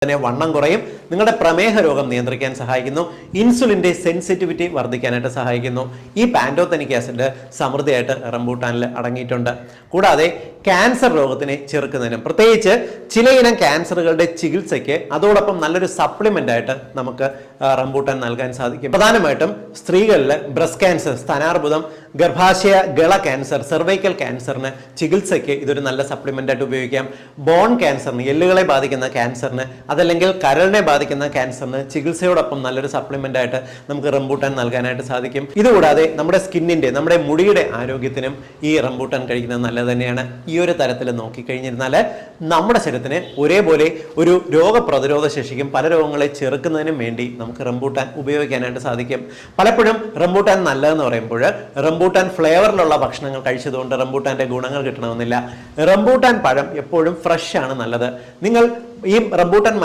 തന്നെ വണ്ണം കുറയും, നിങ്ങളുടെ പ്രമേഹ രോഗം നിയന്ത്രിക്കാൻ സഹായിക്കുന്നു, ഇൻസുലിന്റെ സെൻസിറ്റിവിറ്റി വർദ്ധിക്കാനായിട്ട് സഹായിക്കുന്നു. ഈ പാൻറ്റോതെനിക് ആസിഡ് സമൃദ്ധിയായിട്ട് റംബൂട്ടാനിൽ അടങ്ങിയിട്ടുണ്ട്. കൂടാതെ ക്യാൻസർ രോഗത്തിനെ ചെറുക്കുന്നതിനും പ്രത്യേകിച്ച് ചിലയിനം ക്യാൻസറുകളുടെ ചികിത്സയ്ക്ക് അതോടൊപ്പം നല്ലൊരു സപ്ലിമെന്റ് ആയിട്ട് നമുക്ക് റംബൂട്ടാൻ നൽകാൻ സാധിക്കും. പ്രധാനമായിട്ടും സ്ത്രീകളിൽ ബ്രസ്റ്റ് ക്യാൻസർ, സ്ഥാനാർബുദം, ഗർഭാശയ ഗള ക്യാൻസർ, സെർവൈക്കൽ ക്യാൻസറിന് ചികിത്സയ്ക്ക് ഇതൊരു നല്ല സപ്ലിമെന്റ് ആയിട്ട് ഉപയോഗിക്കാം. ബോൺ ക്യാൻസറിന്, എല്ലുകളെ ബാധിക്കുന്ന ക്യാൻസറിന്, അതല്ലെങ്കിൽ കരളിനെ ബാധിക്കുന്ന ക്യാൻസറിന് ചികിത്സയോടൊപ്പം നല്ലൊരു സപ്ലിമെന്റ് ആയിട്ട് നമുക്ക് റംബൂട്ടാൻ നൽകാനായിട്ട് സാധിക്കും. ഇതുകൂടാതെ നമ്മുടെ സ്കിന്നിന്റെ, നമ്മുടെ മുടിയുടെ ആരോഗ്യത്തിനും ഈ റംബൂട്ടാൻ കഴിക്കുന്നത് നല്ലത് തന്നെയാണ്. ഈ ഒരു തരത്തിൽ നോക്കിക്കഴിഞ്ഞിരുന്നാൽ നമ്മുടെ ശരീരത്തിന് ഒരേപോലെ ഒരു രോഗപ്രതിരോധ ശേഷിക്കും പല രോഗങ്ങളെ ചെറുക്കുന്നതിനും വേണ്ടി നമുക്ക് റംബൂട്ടാൻ ഉപയോഗിക്കാനായിട്ട് സാധിക്കും. പലപ്പോഴും റംബൂട്ടാൻ നല്ലതെന്ന് പറയുമ്പോൾ റംബൂട്ടാൻ ഫ്ലേവറിലുള്ള ഭക്ഷണങ്ങൾ കഴിച്ചതുകൊണ്ട് റംബൂട്ടാന്റെ ഗുണങ്ങൾ കിട്ടണമെന്നില്ല. റംബൂട്ടാൻ പഴം എപ്പോഴും ഫ്രഷ് ആണ് നല്ലത്. നിങ്ങൾ ഈ റംബൂട്ടാൻ